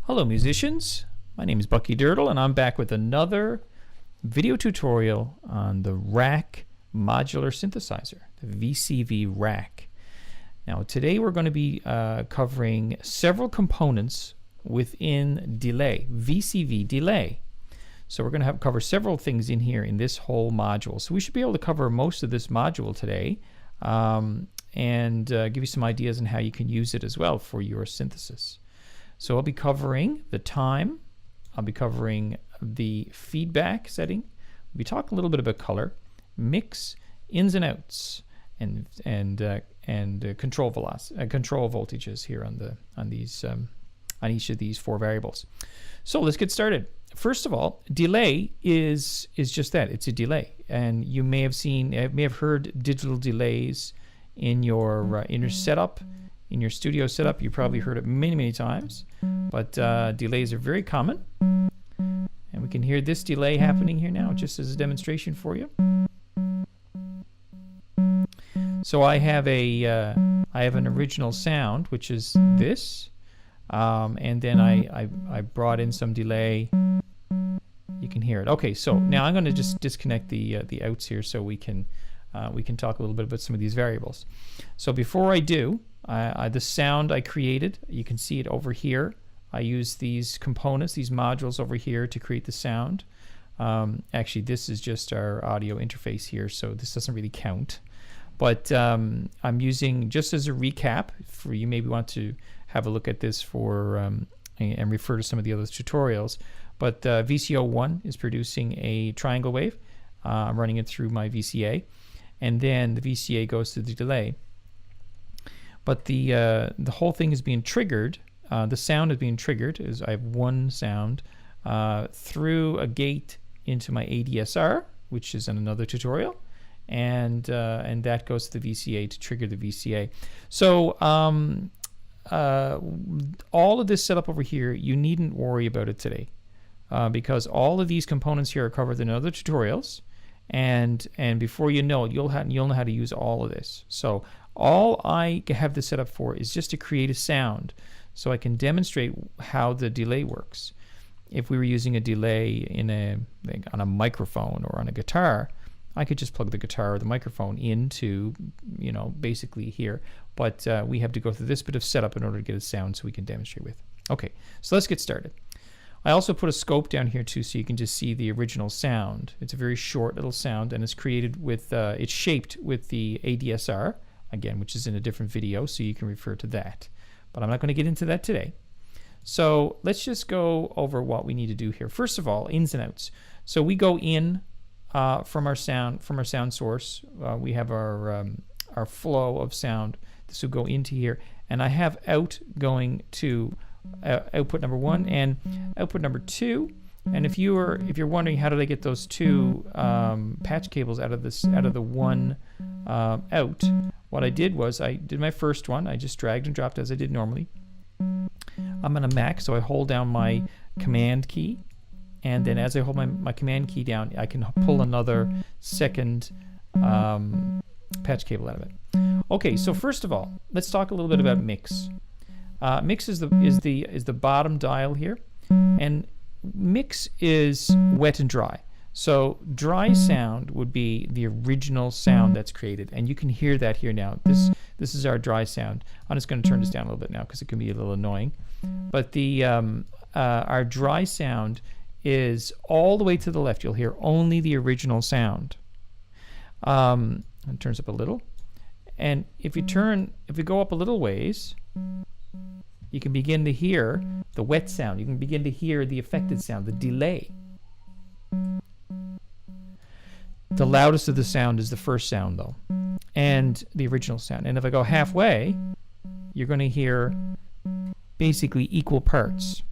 Hello musicians, my name is Bucky Dirtle and I'm back with another video tutorial on the Rack Modular Synthesizer, the VCV Rack. Now today we're going to be covering several components within delay, VCV delay. So we're going to cover several things in here in this whole module. So we should be able to cover most of this module today and give you some ideas on how you can use it as well for your synthesis. So I'll be covering the time, I'll be covering the feedback setting, we'll be talking a little bit about color, mix, ins and outs, and control velocity, control voltages here on each of these four variables. So let's get started. First of all, delay is just that, it's a delay, and you may have heard digital delays in your setup. In your studio setup, you probably heard it many times, but delays are very common. And we can hear this delay happening here now, just as a demonstration for you. So I have an original sound, which is this, and then I brought in some delay. You can hear it. Okay, so now I'm going to just disconnect the outs here so we can talk a little bit about some of these variables. So before I do, the sound I created, you can see it over here. I use these components, these modules over here to create the sound. Actually, this is just our audio interface here, so this doesn't really count. But I'm using, just as a recap, for you maybe want to have a look at this for and refer to some of the other tutorials. But VCO1 is producing a triangle wave. I'm running it through my VCA. And then the VCA goes to the delay. But the whole thing is being triggered. The sound is being triggered. I have one sound through a gate into my ADSR, which is in another tutorial, and that goes to the VCA to trigger the VCA. So all of this setup over here, you needn't worry about it today, because all of these components here are covered in other tutorials. And before you know it, you'll know how to use all of this. So all I have this set up for is just to create a sound so I can demonstrate how the delay works. If we were using a delay on a microphone or on a guitar, I could just plug the guitar or the microphone into, basically here. But we have to go through this bit of setup in order to get a sound so we can demonstrate with. Okay, so let's get started. I also put a scope down here too, so you can just see the original sound. It's a very short little sound, and it's created with, it's shaped with the ADSR, again, which is in a different video, so you can refer to that. But I'm not going to get into that today. So let's just go over what we need to do here. First of all, ins and outs. So we go in from our sound source. We have our flow of sound. This will go into here, and I have out going to output number 1 and output number 2. And if you're wondering how did I get those two patch cables out of the one out, what I did was I did my first one. I just dragged and dropped as I did normally. I'm on a Mac, so I hold down my command key, and then as I hold my command key down, I can pull another second patch cable out of it. Okay, so first of all, let's talk a little bit about mix. Mix is the bottom dial here, and mix is wet and dry. So dry sound would be the original sound that's created, and you can hear that here now. This is our dry sound. I'm just going to turn this down a little bit now because it can be a little annoying. But the our dry sound is all the way to the left. You'll hear only the original sound. It turns up a little, and if we go up a little ways, you can begin to hear the wet sound. You can begin to hear the affected sound, the delay. The loudest of the sound is the first sound, though, and the original sound. And if I go halfway, you're going to hear basically equal parts.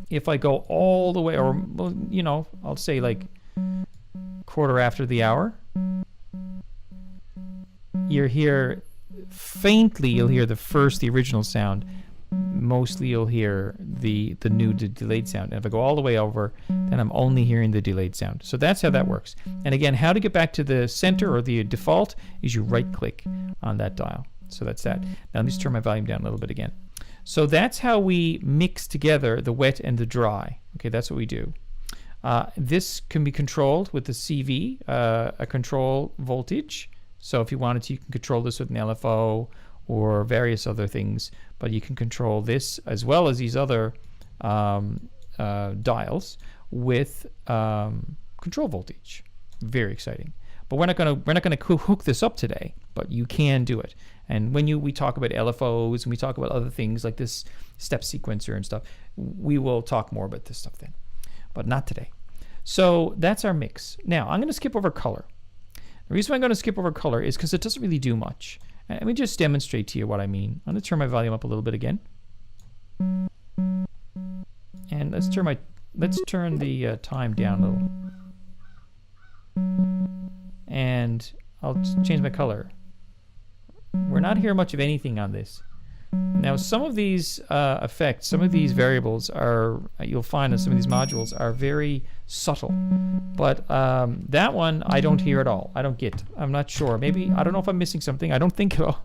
If I go all the way, or I'll say like quarter after the hour, you'll hear faintly. You'll hear the original sound. Mostly you'll hear the delayed sound. And if I go all the way over, then I'm only hearing the delayed sound. So that's how that works. And again, how to get back to the center or the default is you right click on that dial. So that's that. Now let me just turn my volume down a little bit again. So that's how we mix together the wet and the dry. Okay, that's what we do. This can be controlled with the CV, a control voltage. So if you wanted to, you can control this with an LFO or various other things, but you can control this as well as these other dials with control voltage. Very exciting. But we're not gonna hook this up today, but you can do it. And when we talk about LFOs and we talk about other things like this step sequencer and stuff, we will talk more about this stuff then, but not today. So that's our mix. Now I'm going to skip over color. The reason why I'm going to skip over color is because it doesn't really do much. And let me just demonstrate to you what I mean. I'm going to turn my volume up a little bit again. And let's turn the time down a little. And I'll change my color. We're not hearing much of anything on this. Now, some of these effects, some of these variables are, you'll find that some of these modules are very subtle. But that one, I don't hear at all. I don't get. I'm not sure. Maybe, I don't know if I'm missing something. I don't think so.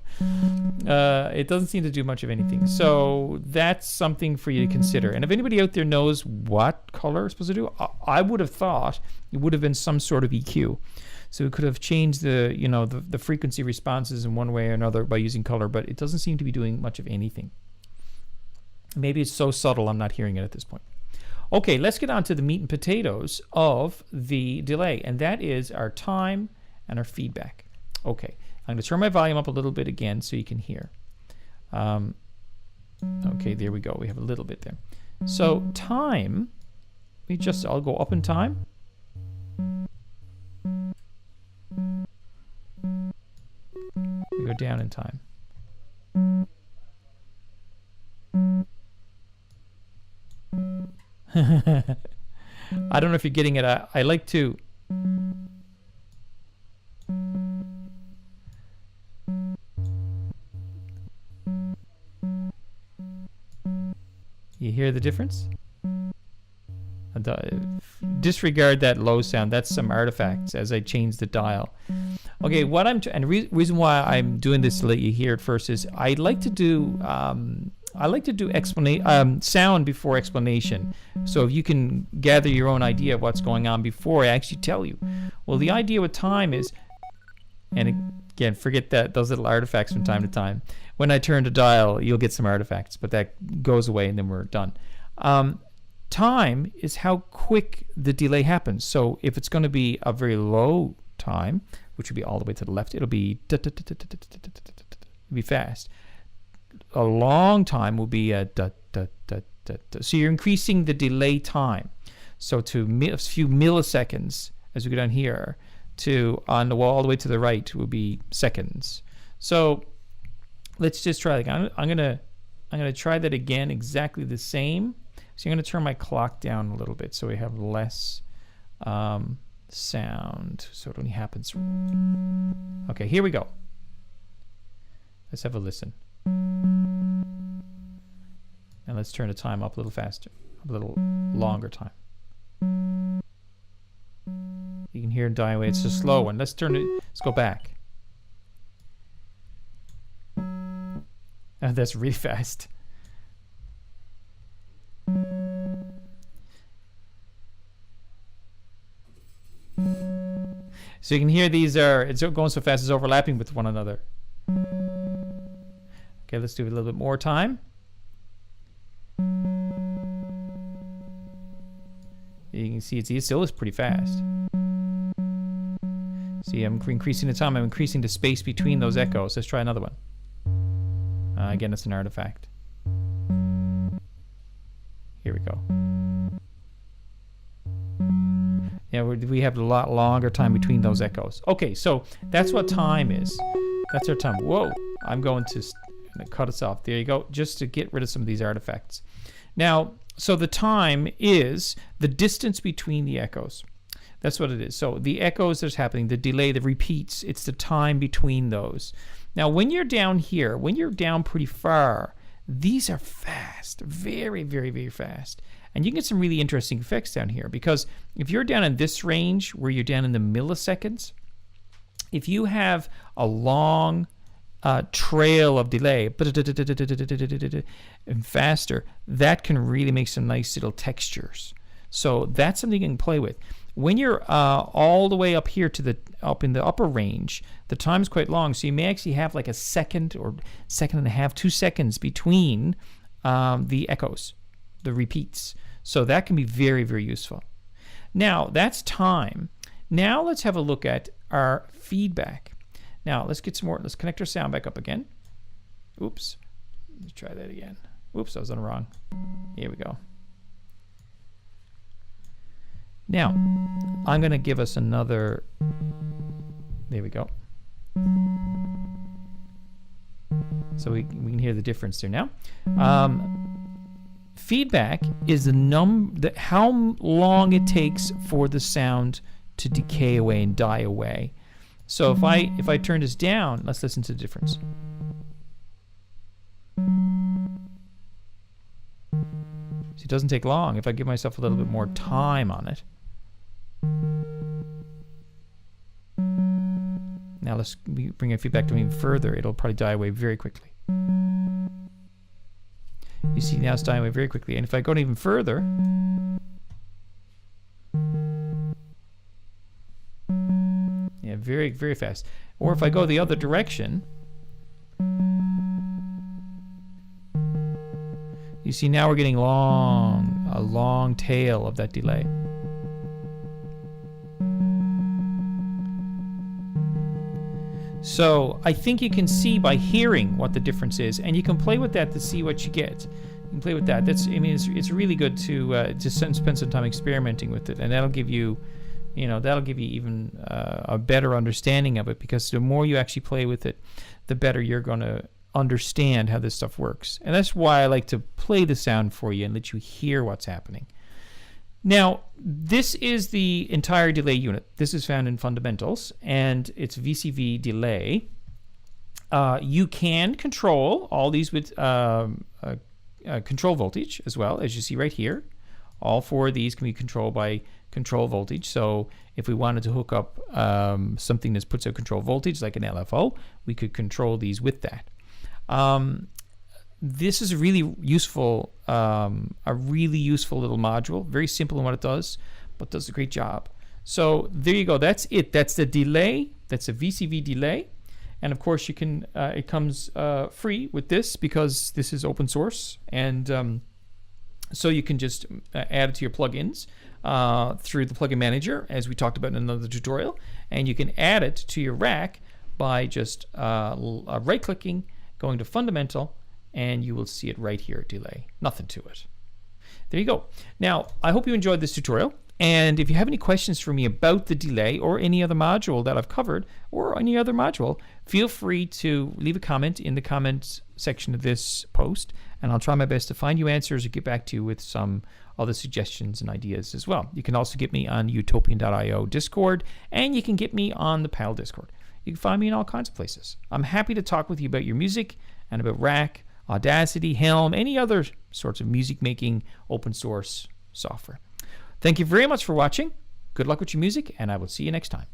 It doesn't seem to do much of anything. So that's something for you to consider. And if anybody out there knows what color is supposed to do, I would have thought it would have been some sort of EQ. So we could have changed the frequency responses in one way or another by using color, but it doesn't seem to be doing much of anything. Maybe it's so subtle I'm not hearing it at this point. Okay, let's get on to the meat and potatoes of the delay, and that is our time and our feedback. Okay, I'm going to turn my volume up a little bit again so you can hear. Okay, there we go. We have a little bit there. So time, I'll go up in time. We go down in time. I don't know if you're getting it. I like to. You hear the difference? Disregard that low sound. That's some artifacts as I change the dial. Okay, what I'm reason why I'm doing this to let you hear it first is I like to do sound before explanation. So if you can gather your own idea of what's going on before I actually tell you. Well, the idea with time is, and again, forget those little artifacts from time to time. When I turn to dial, you'll get some artifacts, but that goes away and then we're done. Time is how quick the delay happens. So if it's going to be a very low time, which would be all the way to the left, it'll be fast. A long time will be so you're increasing the delay time. So to a few milliseconds as we go down here to on the wall all the way to the right will be seconds. So let's just try it again. I'm gonna try that again, exactly the same. So I'm going to turn my clock down a little bit so we have less sound, so it only happens. Okay, here we go. Let's have a listen. And let's turn the time up a little faster, a little longer time. You can hear it die away. It's a slow one. Let's go back. Oh, that's really fast. So you can hear it's going so fast it's overlapping with one another. Okay, let's do it a little bit more time. You can see it still is pretty fast. See, I'm increasing the time, I'm increasing the space between those echoes. Let's try another one. Again, it's an artifact. Here we go. Yeah, we have a lot longer time between those echoes. Okay, so that's what time is. That's our time. Whoa, I'm going to cut us off. There you go, just to get rid of some of these artifacts. Now, so the time is the distance between the echoes. That's what it is. So the echoes that's happening, the delay, the repeats, it's the time between those. Now, when you're down here, when you're down pretty far, these are fast, very, very, very fast. And you can get some really interesting effects down here because if you're down in this range where you're down in the milliseconds, if you have a long trail of delay and faster, that can really make some nice little textures. So that's something you can play with. When you're all the way up here to the up in the upper range, the time's quite long, so you may actually have like a second or second and a half, 2 seconds between the echoes, the repeats. So that can be very, very useful. Now that's time. Now let's have a look at our feedback. Now let's get some more. Let's connect our sound back up again. Oops. Let's try that again. Oops, I was on the wrong. Here we go. Now, I'm going to give us another, there we go. So we can hear the difference there now. Feedback is how long it takes for the sound to decay away and die away. So if I turn this down, let's listen to the difference. See, it doesn't take long if I give myself a little bit more time on it. Now let's bring our feedback to even further. It'll probably die away very quickly. You see, now it's dying away very quickly. And if I go even further, yeah, very, very fast. Or if I go the other direction, you see now we're getting a long tail of that delay. So I think you can see by hearing what the difference is, and you can play with that to see what you get. You can play with that. It's really good to just spend some time experimenting with it, and that'll give you, even a better understanding of it, because the more you actually play with it, the better you're going to understand how this stuff works. And that's why I like to play the sound for you and let you hear what's happening. Now, this is the entire delay unit. This is found in Fundamentals, and it's VCV delay. You can control all these with control voltage as well, as you see right here. All 4 of these can be controlled by control voltage. So if we wanted to hook up something that puts out control voltage, like an LFO, we could control these with that. This is a really useful little module. Very simple in what it does, but does a great job. So there you go. That's it. That's the delay. That's a VCV delay. And of course, you can. It comes free with this because this is open source, and so you can just add it to your plugins through the plugin manager, as we talked about in another tutorial, and you can add it to your rack by just right-clicking, going to Fundamental, and you will see it right here, delay. Nothing to it. There you go. Now, I hope you enjoyed this tutorial. And if you have any questions for me about the delay or any other module that I've covered or any other module, feel free to leave a comment in the comments section of this post, and I'll try my best to find you answers or get back to you with some other suggestions and ideas as well. You can also get me on utopian.io Discord, and you can get me on the PAL Discord. You can find me in all kinds of places. I'm happy to talk with you about your music and about Rack, Audacity, Helm, any other sorts of music making open source software. Thank you very much for watching. Good luck with your music, and I will see you next time.